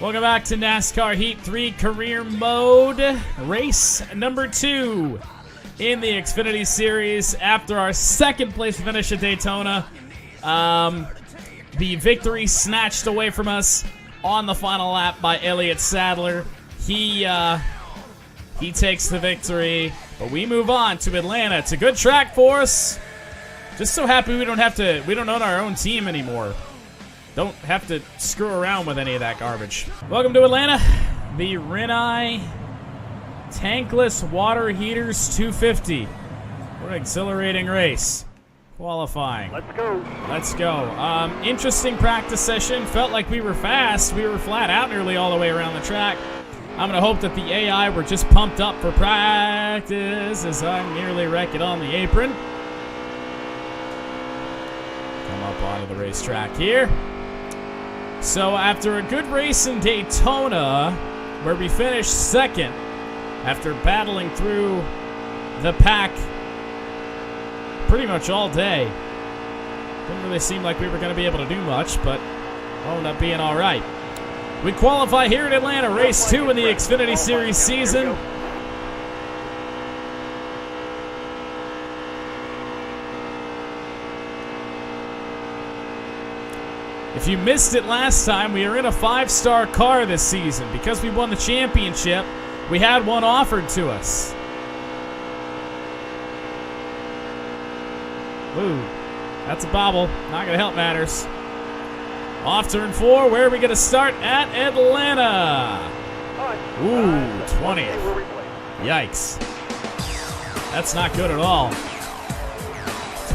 Welcome back to NASCAR Heat 3 Career Mode. Race number 2 in the Xfinity Series after our second place finish at Daytona. The victory snatched away from us on the final lap by Elliott Sadler. He takes the victory, but we move on to Atlanta. It's a good track for us. Just so happy we don't own our own team anymore. Don't have to screw around with any of that garbage. Welcome to Atlanta. The Rinnai Tankless Water Heaters 250. What an exhilarating race. Qualifying. Let's go. Interesting practice session. Felt like we were fast. We were flat out nearly all the way around the track. I'm going to hope that the AI were just pumped up for practice as I nearly wreck it on the apron. Come up onto the racetrack here. So after a good race in Daytona, where we finished second after battling through the pack pretty much all day, didn't really seem like we were going to be able to do much, but wound up being all right. We qualify here in Atlanta, race 2 in the Xfinity Series season. If you missed it last time, we are in a 5-star car this season. Because we won the championship, we had one offered to us. Ooh, that's a bobble. Not going to help matters. Off turn 4, where are we going to start? At Atlanta. Ooh, 20th. Yikes. That's not good at all.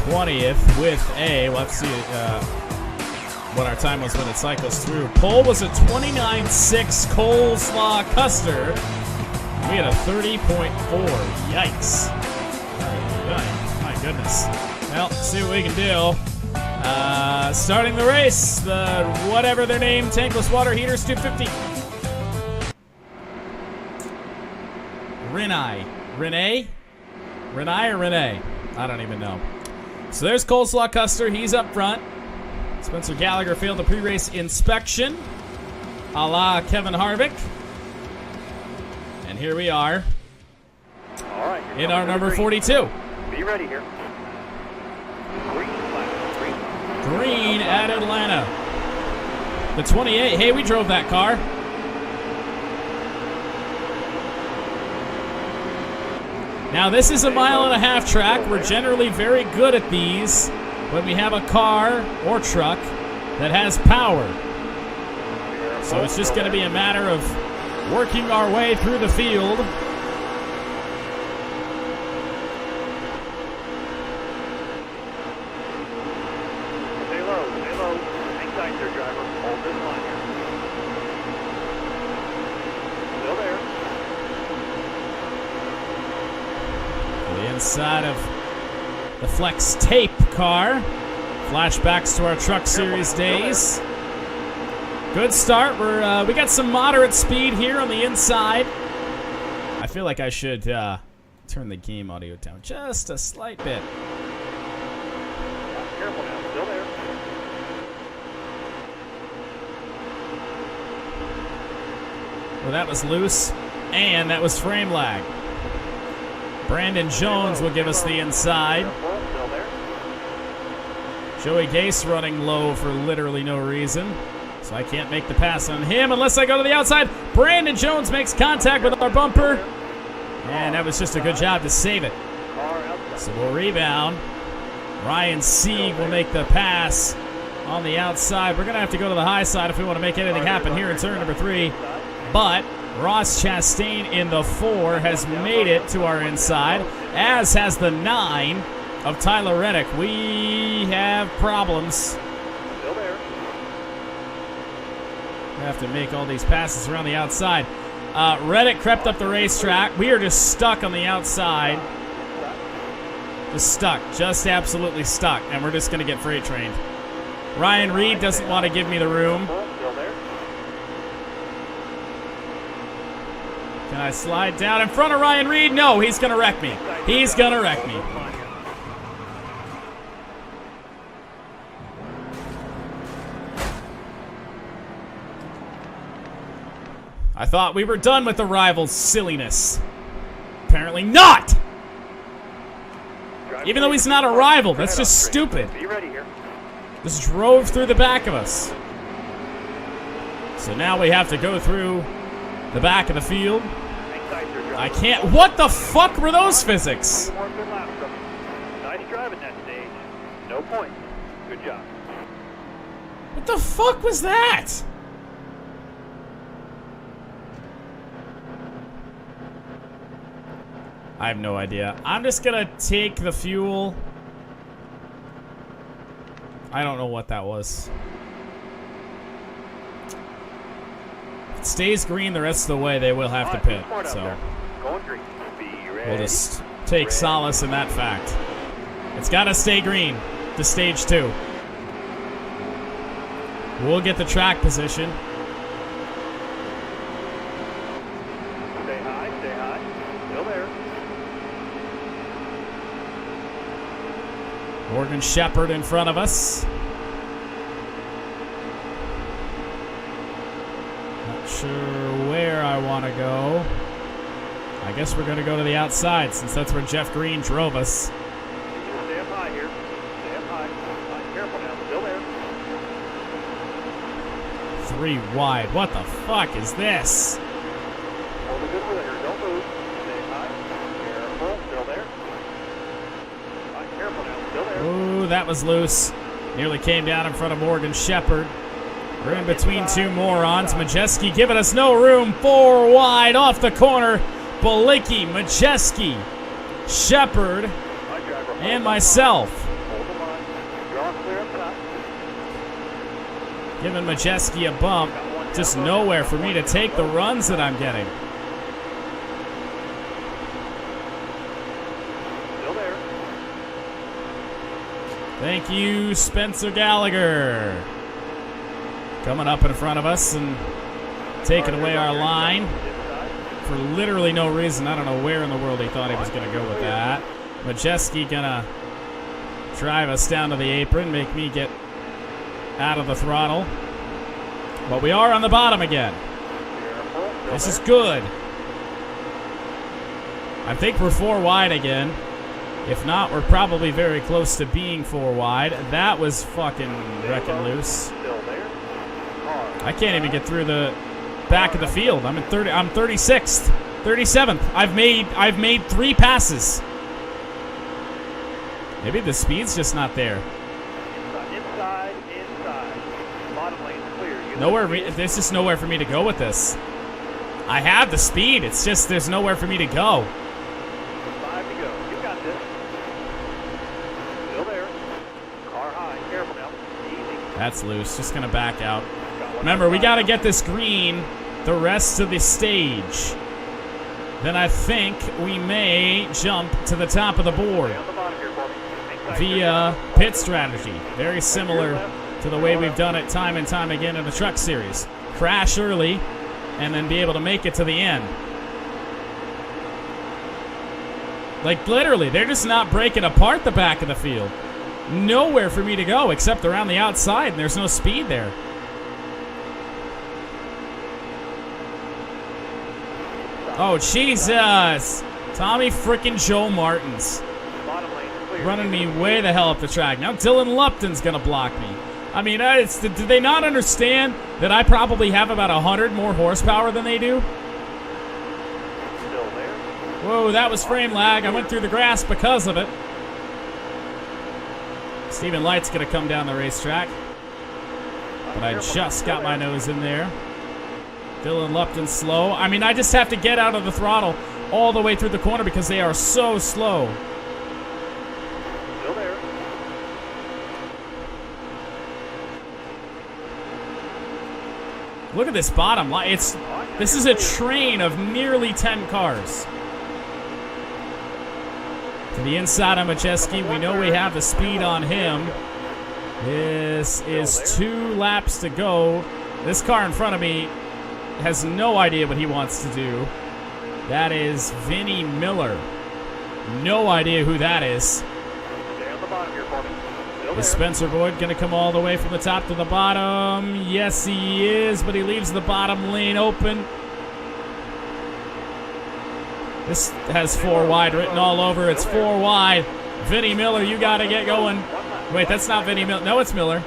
20th with a, let's see what our time was when it cycles through. Pole was a 29.6 Cole Slaw Custer. We had a 30.4. Yikes. My goodness. Well, let's see what we can do. Starting the race, the whatever their name, Tankless Water Heaters 250. Rinnai. Renee? Rinnai or Renee? I don't even know. So there's Cole Slaw Custer. He's up front. Spencer Gallagher failed the pre-race inspection, a la Kevin Harvick. And here we are in our number 42. Be ready here. Green at Atlanta. The 28. Hey, we drove that car. Now, this is a 1.5-mile track. We're generally very good at these when we have a car or truck that has power. So it's just going to be a matter of working our way through the field. Stay low. Hang tight there, driver. Hold this line here. Still there. The inside of the Flex Tape car. Flashbacks to our Truck Series days. Good start. We got some moderate speed here on the inside. I feel like I should turn the game audio down just a slight bit. Careful now. Still there. Well, that was loose, and that was frame lag. Brandon Jones will give us the inside. Still there. Joey Gase running low for literally no reason. So I can't make the pass on him unless I go to the outside. Brandon Jones makes contact with our bumper. And that was just a good job to save it. So we'll rebound. Ryan Sieg will make the pass on the outside. We're going to have to go to the high side if we want to make anything happen here in turn number 3. But Ross Chastain in the 4 has made it to our inside, as has the 9 of Tyler Reddick. We have problems. Still there. We have to make all these passes around the outside. Reddick crept up the racetrack. We are just stuck on the outside. Just stuck. Just absolutely stuck. And we're just going to get freight trained. Ryan Reed doesn't want to give me the room. Still there. Can I slide down in front of Ryan Reed? No, he's going to wreck me. He's going to wreck me. I thought we were done with the rival silliness. Apparently not! Even though he's not a rival, that's just stupid. Be ready here. Just drove through the back of us. So now we have to go through the back of the field. I can't. What the fuck were those physics? Nice driving that stage. No points. Good job. What the fuck was that? I have no idea. I'm just gonna take the fuel. I don't know what that was. If it stays green the rest of the way, they will have to pit. So we'll just take solace in that fact. It's gotta stay green to stage 2. We'll get the track position. Stay high, stay high. Still there. Morgan Shepherd in front of us. Not sure where I want to go. I guess we're going to go to the outside since that's where Jeff Green drove us. Stay up high here. Stay up high. Careful now. Still there. 3 wide. What the fuck is this? Hold a good wheel here. Don't move. Stay high. Careful. Still there. Careful now. Still there. Ooh, that was loose. Nearly came down in front of Morgan Shepherd. We're in between 2 morons. Majeski giving us no room. 4 wide off the corner. Balicki, Majeski, Shepherd, and myself. Giving Majeski a bump. Just nowhere for me to take the runs that I'm getting. Still there. Thank you, Spencer Gallagher. Coming up in front of us and taking away our line for literally no reason. I don't know where in the world he thought he was going to go with that. Majeski gonna drive us down to the apron, make me get out of the throttle. But we are on the bottom again. This is good. I think we're 4 wide again. If not, we're probably very close to being 4 wide. That was fucking wrecking loose. I can't even get through the back of the field. I'm 36th, 37th. I've made 3 passes. Maybe the speed's just not there. Inside. Bottom lane's clear. Nowhere. There's just nowhere for me to go with this. I have the speed. It's just there's nowhere for me to go. 5 to go. You got this. Still there. Car high. Careful now. Easy. That's loose. Just gonna back out. Remember, we got to get this green the rest of the stage. Then I think we may jump to the top of the board via pit strategy. Very similar to the way we've done it time and time again in the truck series. Crash early and then be able to make it to the end. Like, literally, they're just not breaking apart the back of the field. Nowhere for me to go except around the outside, and there's no speed there. Oh, Jesus. Tommy frickin' Joe Martins. Running me way the hell up the track. Now Dylan Lupton's going to block me. I mean, do they not understand that I probably have about 100 more horsepower than they do? Whoa, that was frame lag. I went through the grass because of it. Stephen Light's going to come down the racetrack. But I just got my nose in there. Dylan Lupton slow. I mean, I just have to get out of the throttle all the way through the corner because they are so slow. Still there. Look at this bottom line. This is a train of nearly 10 cars. To the inside of Majeski, we know we have the speed on him. This is 2 laps to go. This car in front of me has no idea what he wants to do. That is Vinnie Miller. No idea who that is. Stay on the bottom here for me. Is Spencer Boyd going to come all the way from the top to the bottom? Yes, he is, but he leaves the bottom lane open. This has 4 wide written all over. It's 4 wide. Vinnie Miller, you got to get going. Wait, that's not Vinnie Miller. No, it's Miller.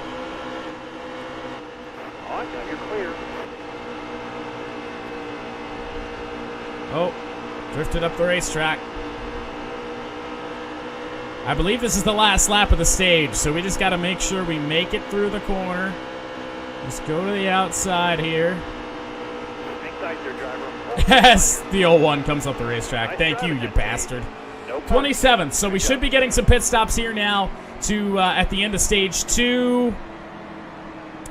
All right, now you're clear. Oh, drifted up the racetrack. I believe this is the last lap of the stage, so we just got to make sure we make it through the corner. Just go to the outside here. Hang tight there, driver. Yes, the 01 comes up the racetrack. Thank you, you bastard. 27th, so we should be getting some pit stops here now to at the end of stage 2.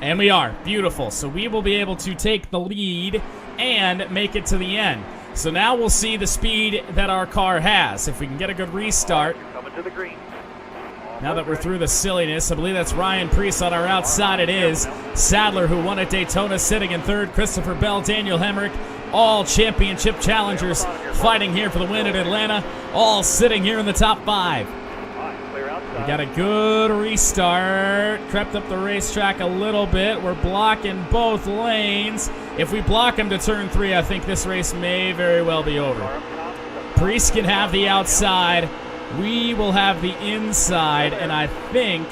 And we are. Beautiful. So we will be able to take the lead and make it to the end. So now we'll see the speed that our car has. If we can get a good restart. Coming to the green. Now that we're through the silliness, I believe that's Ryan Preece on our outside. It is Sadler, who won at Daytona, sitting in third. Christopher Bell, Daniel Hemrick, all championship challengers fighting here for the win at Atlanta, all sitting here in the top 5. We got a good restart. Crept up the racetrack a little bit. We're blocking both lanes. If we block them to turn 3, I think this race may very well be over. Preece can have the outside. We will have the inside, and I think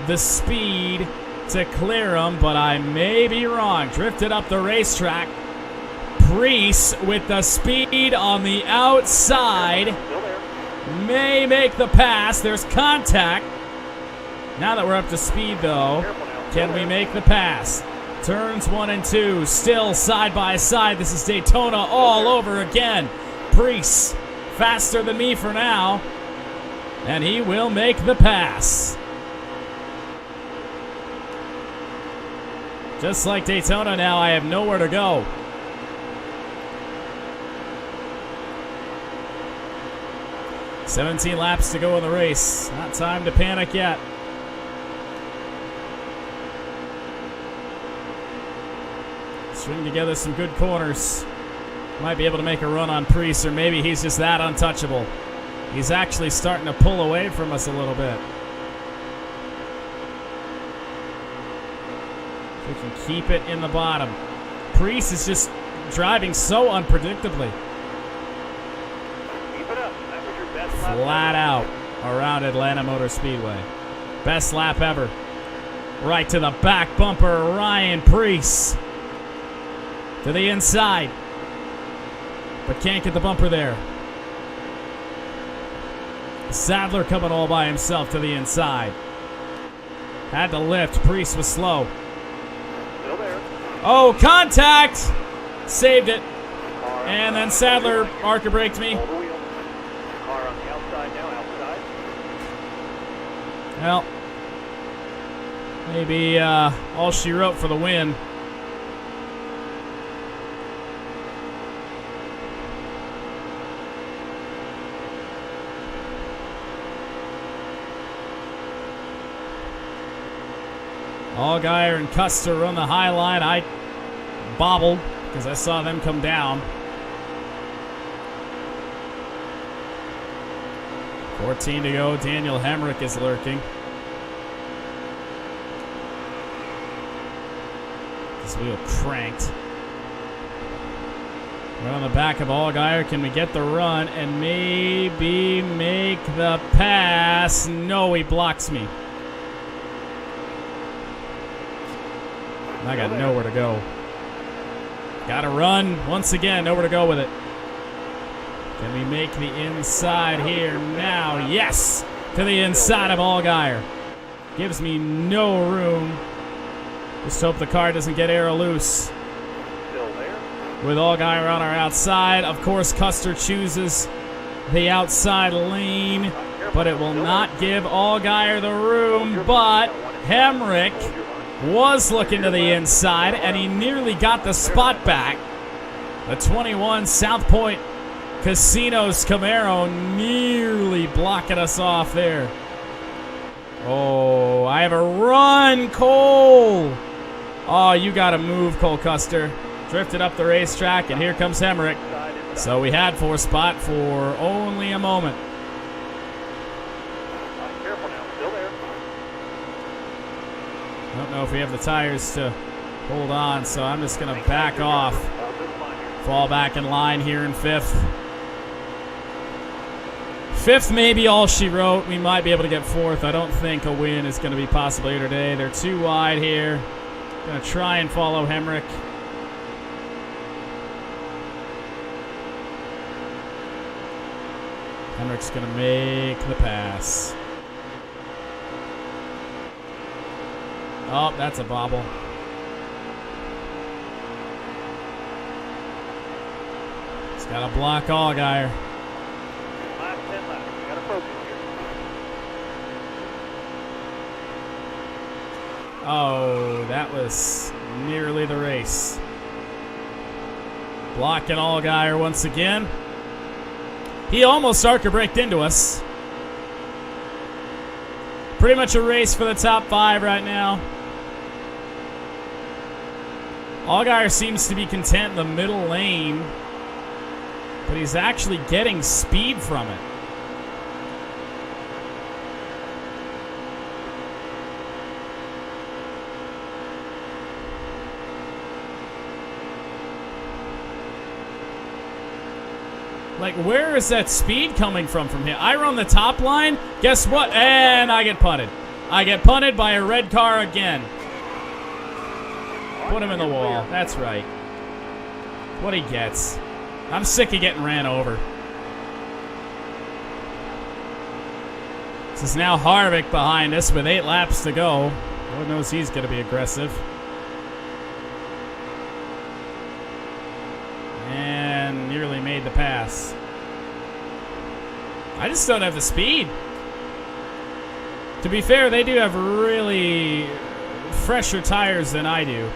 the speed to clear them, but I may be wrong. Drifted up the racetrack. Preece with the speed on the outside. May make the pass. There's contact. Now that we're up to speed, though, can we make the pass? Turns 1 and 2, still side by side. This is Daytona all over again. Preece faster than me for now, and he will make the pass. Just like Daytona now, I have nowhere to go. $17 laps to go in the race. Not time to panic yet. String together some good corners. Might be able to make a run on Preece, or maybe he's just that untouchable. He's actually starting to pull away from us a little bit. If we can keep it in the bottom. Preece is just driving so unpredictably. Flat out around Atlanta Motor Speedway. Best lap ever. Right to the back bumper, Ryan Preece. To the inside. But can't get the bumper there. Sadler coming all by himself to the inside. Had to lift. Preece was slow. Still there. Oh, contact! Saved it. And then Sadler marker braked me. Well, maybe all she wrote for the win. Allgaier and Custer on the high line. I bobbled because I saw them come down. 14 to go. Daniel Hemrick is lurking. This wheel cranked. We're on the back of Allgaier. Can we get the run and maybe make the pass? No, he blocks me. I got nowhere to go. Got to run once again. Nowhere to go with it. Can we make the inside here now? Yes! To the inside of Allgaier. Gives me no room. Just hope the car doesn't get air loose. Still there. With Allgaier on our outside. Of course, Custer chooses the outside lane, but it will not give Allgaier the room. But Hemrick was looking to the inside, and he nearly got the spot back. The 21 South Point Casinos Camaro nearly blocking us off there. Oh, I have a run, Cole. Oh, you got to move, Cole Custer. Drifted up the racetrack, and here comes Hemrick. So we had 4th spot for only a moment. Careful now, still there. I don't know if we have the tires to hold on, so I'm just going to back off. Fall back in line here in 5th. Fifth may be all she wrote. We might be able to get fourth. I don't think a win is going to be possible here today. They're too wide here. Going to try and follow Hemrick. Hemrick's going to make the pass. Oh, that's a bobble. He's got to block Allgaier. Last 10 laps. You got to focus here. Oh, that was nearly the race. Blocking Allgaier once again. He almost Arca braked into us. Pretty much a race for the top 5 right now. Allgaier seems to be content in the middle lane, but he's actually getting speed from it. Like, where is that speed coming from him? I run the top line. Guess what? And I get punted. I get punted by a red car again. Put him in the wall. That's right. What he gets. I'm sick of getting ran over. This is now Harvick behind us with 8 laps to go. Lord knows he's going to be aggressive. And nearly made the pass. I just don't have the speed. To be fair, they do have really fresher tires than I do.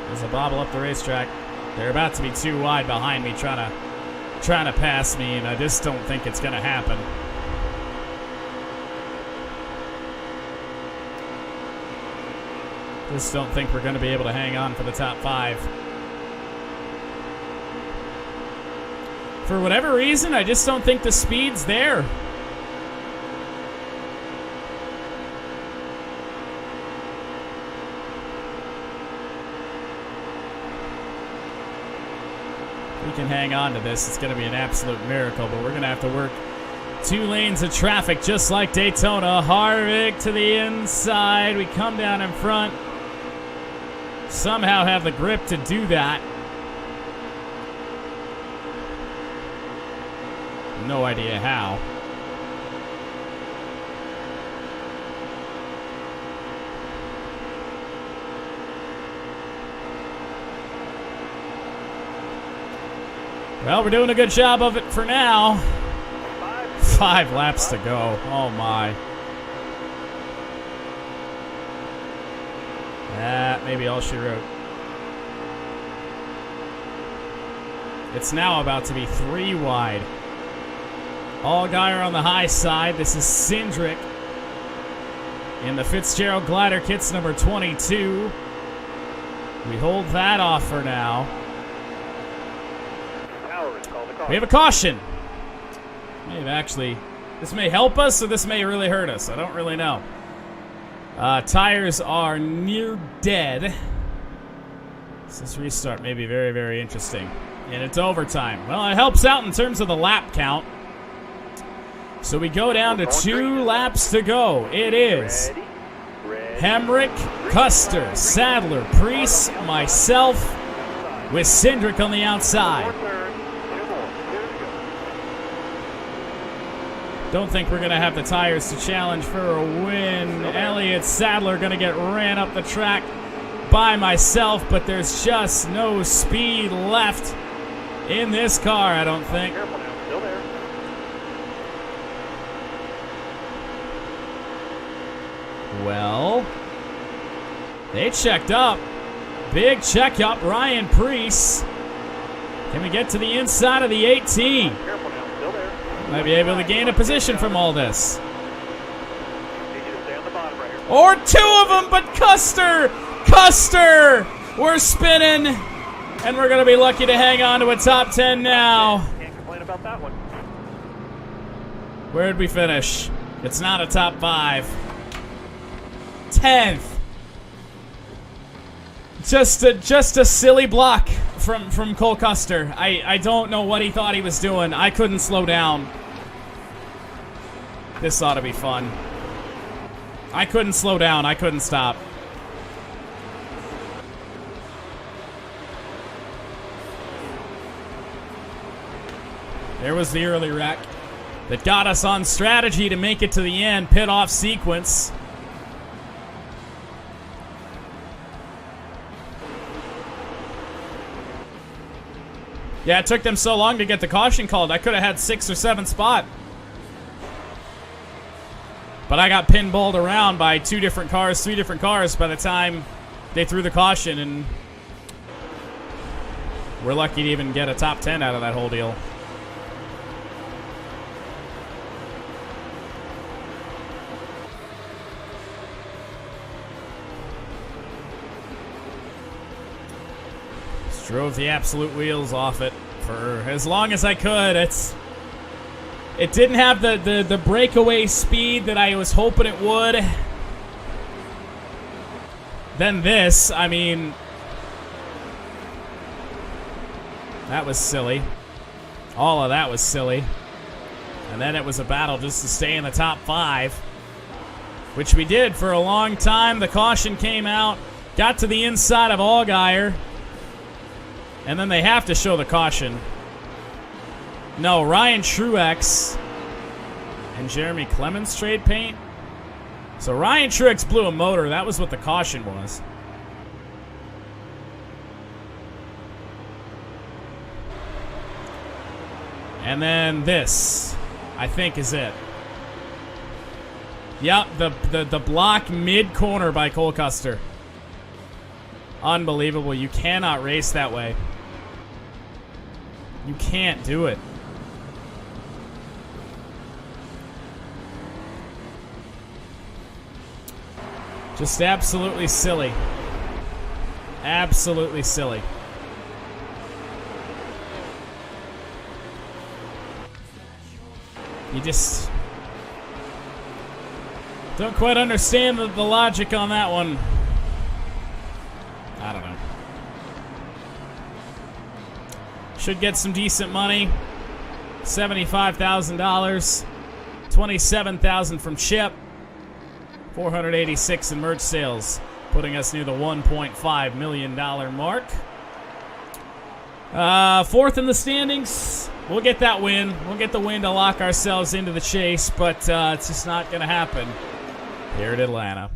There's a bobble up the racetrack. They're about to be too wide behind me, trying to pass me, and I just don't think it's going to happen. Just don't think we're going to be able to hang on for the top 5. For whatever reason, I just don't think the speed's there. We can hang on to this. It's going to be an absolute miracle, but we're going to have to work 2 lanes of traffic just like Daytona. Harvick to the inside. We come down in front. Somehow have the grip to do that. No idea how. Well, we're doing a good job of it for now. 5 laps to go. Oh my. That may be all she wrote. It's now about to be 3 wide. Allgaier on the high side. This is Cindric in the Fitzgerald Glider Kits number 22. We hold that off for now. We have a caution. This may help us or this may really hurt us. I don't really know. Tires are near dead. So this restart may be very, very interesting. And it's overtime. Well, it helps out in terms of the lap count. So we go down to 2 laps to go. It is Hemrick, Custer, Sadler, Priest, myself, with Cindric on the outside. Don't think we're going to have the tires to challenge for a win. Elliott Sadler going to get ran up the track by myself, but there's just no speed left in this car, I don't think. Well, they checked up. Big check up, Ryan Priest. Can we get to the inside of the 18? Might be able to gain a position from all this. Or 2 of them, but Custer! We're spinning, and we're going to be lucky to hang on to a top 10 now. Can't complain about that one. Where did we finish? It's not a top 5. 10th. Just a silly block from Cole Custer. I don't know what he thought he was doing. I couldn't slow down. This ought to be fun. I couldn't slow down. I couldn't stop. There was the early wreck that got us on strategy to make it to the end. Pit off sequence. Yeah, it took them so long to get the caution called. I could have had 6th or 7th spot. But I got pinballed around by 2 different cars, 3 different cars by the time they threw the caution, and we're lucky to even get a top 10 out of that whole deal. Drove the absolute wheels off it for as long as I could. It didn't have the breakaway speed that I was hoping it would. Then this, I mean, that was silly. All of that was silly. And then it was a battle just to stay in the top 5, which we did for a long time. The caution came out, got to the inside of Allgaier. And then they have to show the caution. No, Ryan Truex and Jeremy Clemens trade paint. So Ryan Truex blew a motor. That was what the caution was. And then this, I think, is it. Yep, the block mid-corner by Cole Custer. Unbelievable. You cannot race that way. You can't do it. Just absolutely silly. Absolutely silly. You just don't quite understand the logic on that one. I don't know. Should get some decent money. $75,000. $27,000 from Chip. $486 in merch sales, putting us near the $1.5 million mark. 4th in the standings. We'll get that win. We'll get the win to lock ourselves into the chase, but it's just not going to happen here at Atlanta.